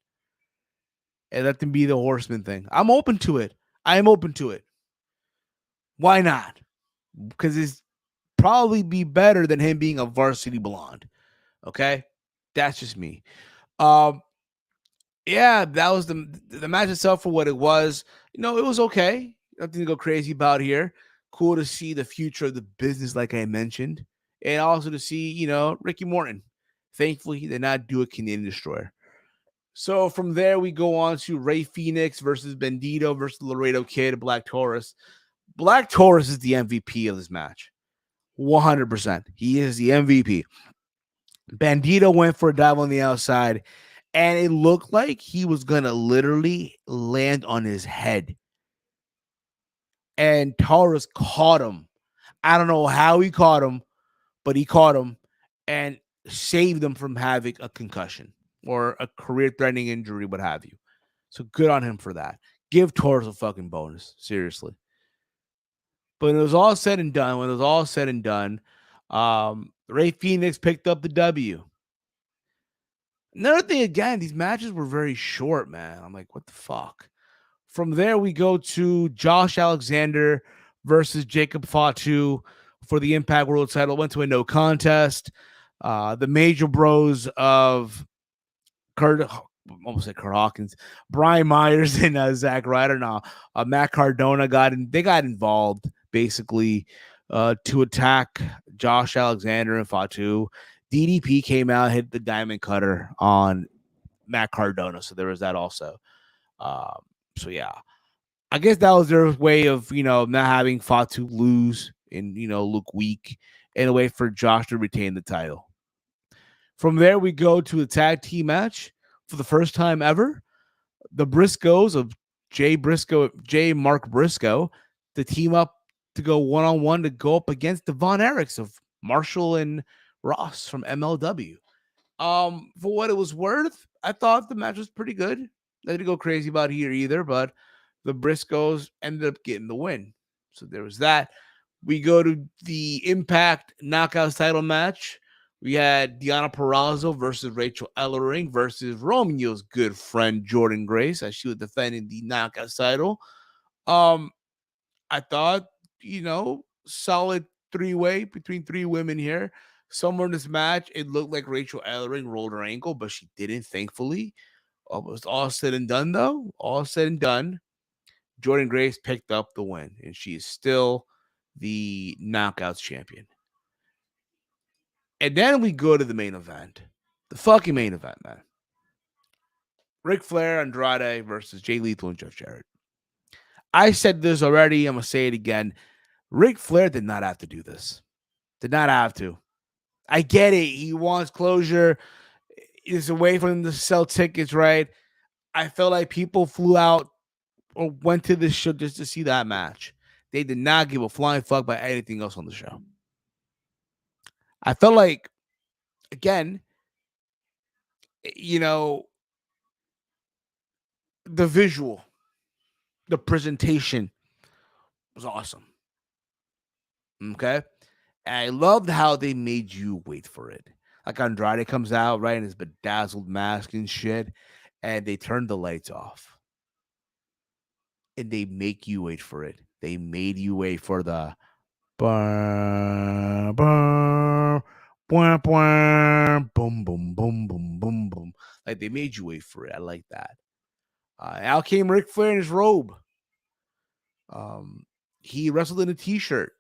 and let them be the Horseman thing. I'm open to it. I am open to it. Why not? Because it's probably be better than him being a varsity blonde. Okay. That's just me. Yeah, that was the match itself for what it was. It was okay. Nothing to go crazy about here. Cool to see the future of the business, like I mentioned, and also to see, Ricky Morton. Thankfully, he did not do a Canadian Destroyer. So from there, we go on to Rey Fenix versus Bandito versus Laredo Kid, Black Taurus. Black Taurus is the MVP of this match. 100%. He is the MVP. Bandito went for a dive on the outside, and it looked like he was going to literally land on his head. And Taurus caught him. I don't know how he caught him, but he caught him and saved him from having a concussion or a career-threatening injury, what have you. So good on him for that. Give Taurus a fucking bonus. Seriously. But when it was all said and done, Rey Fenix picked up the W. Another thing, again, these matches were very short, man. I'm like, what the fuck? From there, we go to Josh Alexander versus Jacob Fatu for the Impact World title. Went to a no contest. The Major Bros of Kurt Hawkins, Brian Myers, and Zack Ryder. Now, Matt Cardona got involved basically to attack Josh Alexander and Fatu. DDP came out, hit the diamond cutter on Matt Cardona, so there was that also. So yeah, I guess that was their way of, not having Fatu lose and, look weak, and a way for Josh to retain the title. From there, we go to a tag team match for the first time ever. The Briscoes of Mark Briscoe, to team up to go one-on-one to go up against the Von Erichs of Marshall and Ross from MLW. For what it was worth, I thought the match was pretty good. I didn't go crazy about here either, but the Briscoes ended up getting the win. So there was that. We go to the Impact Knockouts title match. We had Deonna Purrazzo versus Rachel Ellering versus Romeo's good friend Jordan Grace, as she was defending the Knockouts title. I thought, solid three-way between three women here. Somewhere in this match, it looked like Rachel Ellering rolled her ankle, but she didn't, thankfully. It was all said and done, though. All said and done. Jordan Grace picked up the win, and she is still the Knockouts champion. And then we go to the main event. The fucking main event, man. Ric Flair, Andrade versus Jay Lethal and Jeff Jarrett. I said this already. I'm going to say it again. Ric Flair did not have to do this. Did not have to. I get it. He wants closure. It's a way for him to sell tickets, right? I felt like people flew out or went to this show just to see that match. They did not give a flying fuck about anything else on the show. I felt like, again, the visual, the presentation was awesome. Okay? And I loved how they made you wait for it. Like Andrade comes out, right, in his bedazzled mask and shit, and they turn the lights off. And they make you wait for it. They made you wait for the boom, boom, boom, boom, boom, boom, boom. Like they made you wait for it. I like that. Out came Ric Flair in his robe. He wrestled in a t-shirt.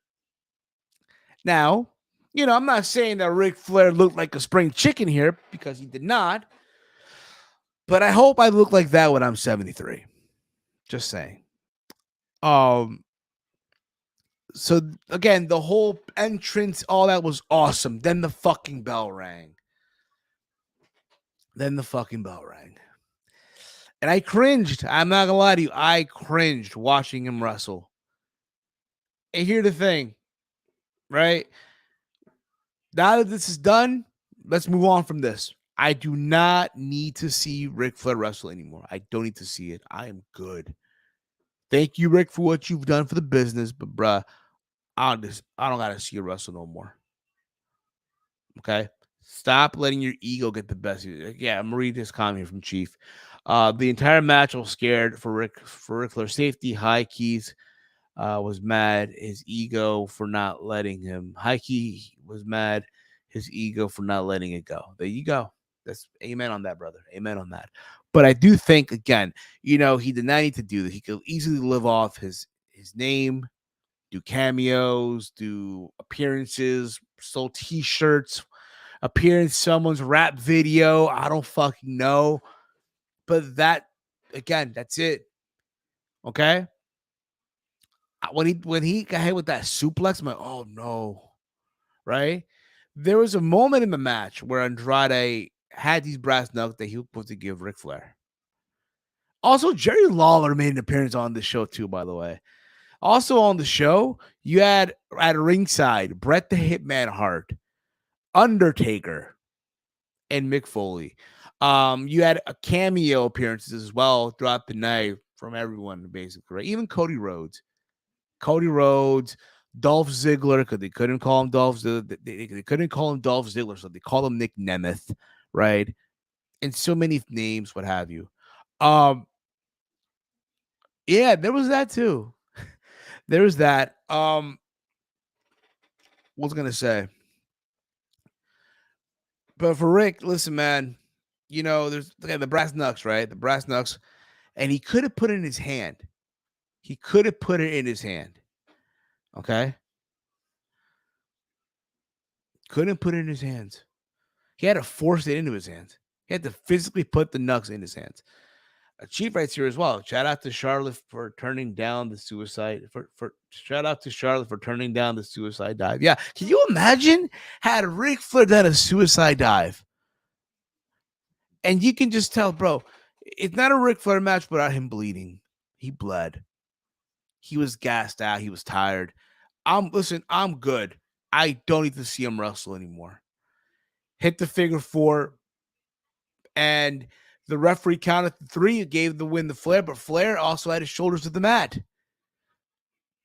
Now, I'm not saying that Ric Flair looked like a spring chicken here, because he did not. But I hope I look like that when I'm 73. Just saying. So again, the whole entrance, all that was awesome. Then the fucking bell rang. And I cringed. I'm not gonna lie to you. I cringed watching him wrestle. And here's the thing, right? Now that this is done, let's move on from this. I do not need to see Ric Flair wrestle anymore. I don't need to see it. I am good. Thank you, Rick, for what you've done for the business, but bruh, I don't gotta see you wrestle no more. Okay? Stop letting your ego get the best of you. Yeah, I'm reading this comment from Chief. The entire match, I was scared for Ric Flair's safety. High Keys was mad his ego for not letting him. High Key was mad his ego for not letting it go. There you go. That's amen on that, brother. Amen on that. But I do think, again, he did not need to do this. He could easily live off his name, do cameos, do appearances, sold t-shirts, appear in someone's rap video. I don't fucking know. But that, again, that's it. Okay? When he got hit with that suplex, I'm like, oh no. Right? There was a moment in the match where Andrade had these brass knuckles that he was supposed to give Ric Flair. Also, Jerry Lawler made an appearance on the show too, by the way. Also on the show, you had at ringside Bret the Hitman Hart, Undertaker, and Mick Foley. You had a cameo appearances as well throughout the night from everyone, basically, right? Even Cody Rhodes, Dolph Ziggler, because they couldn't call him Dolph Ziggler. They couldn't call him Dolph Ziggler, so they called him Nick Nemeth, right? And so many names, what have you. Yeah, there was that too. There was that. What was I gonna say? But for Rick, listen, man, there's the brass knucks, right? The brass knucks, and he could have put it in his hand. Okay? Couldn't put it in his hands. He had to force it into his hands. He had to physically put the knucks in his hands. a Chief writes here as well. Shout out to Charlotte for turning down the suicide. Shout out to Charlotte for turning down the suicide dive. Yeah, can you imagine had Ric Flair done a suicide dive? And you can just tell, bro, it's not a Ric Flair match without him bleeding. He bled. He was gassed out. He was tired. I'm good. I don't need to see him wrestle anymore. Hit the figure 4, and the referee counted 3, gave the win to Flair, but Flair also had his shoulders to the mat.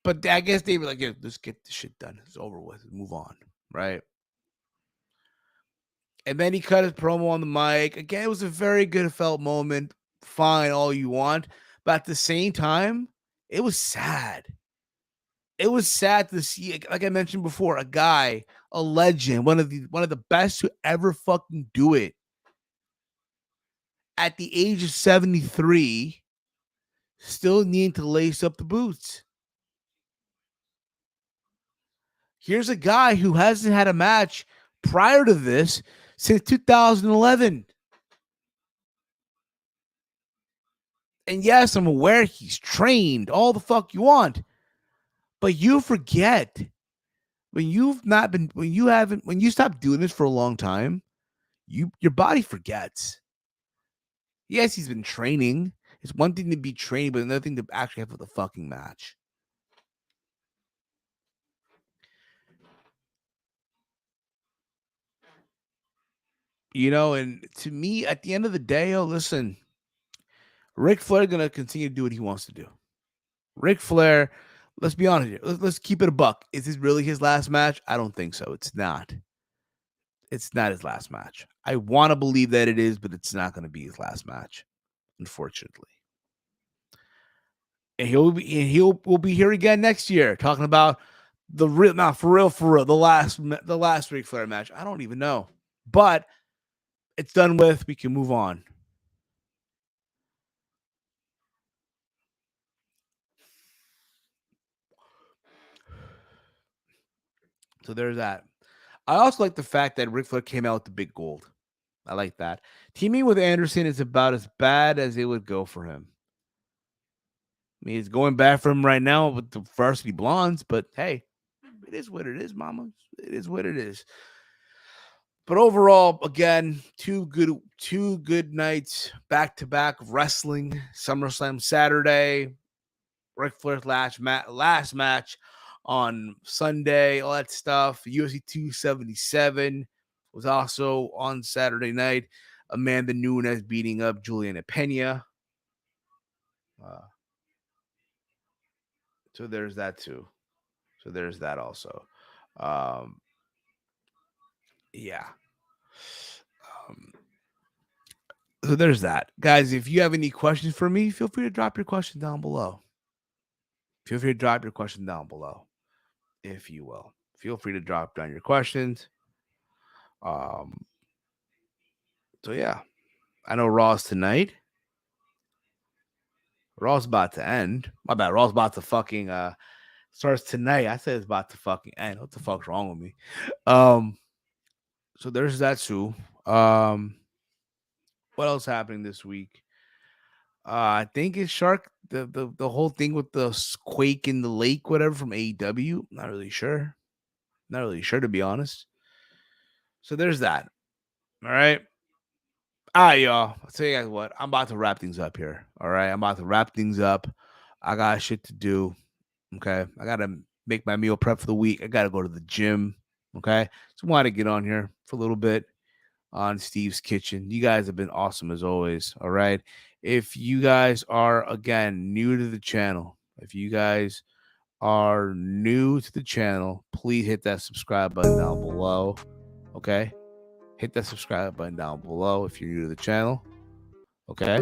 But I guess they were like, yeah, let's get this shit done. It's over with. Move on, right? And then he cut his promo on the mic. Again, it was a very good felt moment. Fine, all you want. But at the same time, it was sad. It was sad to see, like I mentioned before, a guy, a legend, one of the best to ever fucking do it, at the age of 73, still needing to lace up the boots. Here's a guy who hasn't had a match prior to this since 2011. And yes, I'm aware he's trained, all the fuck you want. But you forget when you stop doing this for a long time, your body forgets. Yes, he's been training. It's one thing to be trained, but another thing to actually have with a fucking match. And to me, at the end of the day, listen, Ric Flair gonna continue to do what he wants to do. Ric Flair, let's be honest here. Let's keep it a buck. Is this really his last match? I don't think so. It's not. It's not his last match. I want to believe that it is, but it's not going to be his last match, unfortunately. And we'll be here again next year talking about the real, not for real, the last Ric Flair match. I don't even know, but it's done with. We can move on. So there's that. I also like the fact that Ric Flair came out with the big gold. I like that. Teaming with Anderson is about as bad as it would go for him. I mean, it's going bad for him right now with the Varsity Blondes, but hey, it is what it is, mama. It is what it is. But overall, again, two good nights back-to-back of wrestling. SummerSlam Saturday, Ric Flair's last match on Sunday, all that stuff. UFC 277 was also on Saturday night. Amanda Nunes beating up Juliana Pena. So there's that too. So there's that also. Yeah. So there's that. Guys, if you have any questions for me, feel free to drop your question down below. Feel free to drop your question down below, if you will. Feel free to drop down your questions. So yeah. I know Raw's tonight. Raw's about to end. My bad. Raw's about to fucking starts tonight. I said it's about to fucking end. What the fuck's wrong with me? So there's that too. What else happening this week? I think it's Shark, the whole thing with the quake in the lake, whatever, from AEW. Not really sure. Not really sure, to be honest. So there's that. All right. All right, y'all. I'll tell you guys what. I'm about to wrap things up here. All right. I'm about to wrap things up. I got shit to do. Okay. I got to make my meal prep for the week. I got to go to the gym. Okay. So I wanted to get on here for a little bit on Steve's Kitchen. You guys have been awesome as always. All right. If you guys are, again, new to the channel, please hit that subscribe button down below. Okay. Hit that subscribe button down below if you're new to the channel. Okay.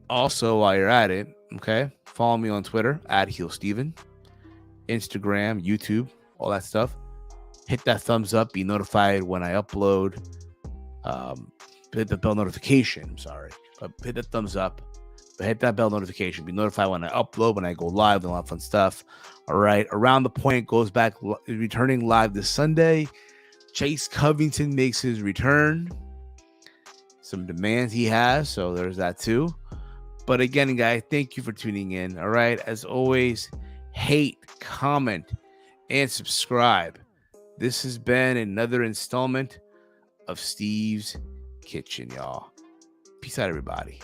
Also, while you're at it, okay, follow me on Twitter @HeelSteven, Instagram, YouTube, all that stuff. Hit that thumbs up. Be notified when I upload. Hit the bell notification. I'm sorry. Hit the thumbs up. But hit that bell notification. Be notified when I upload, when I go live, and all that fun stuff. All right. Around the Point goes back, returning live this Sunday. Chase Covington makes his return. some demands he has. So there's that too. But again, guys, thank you for tuning in. All right. As always, hate, comment, and subscribe. This has been another installment of Steve's Kitchen, y'all. Peace out, everybody.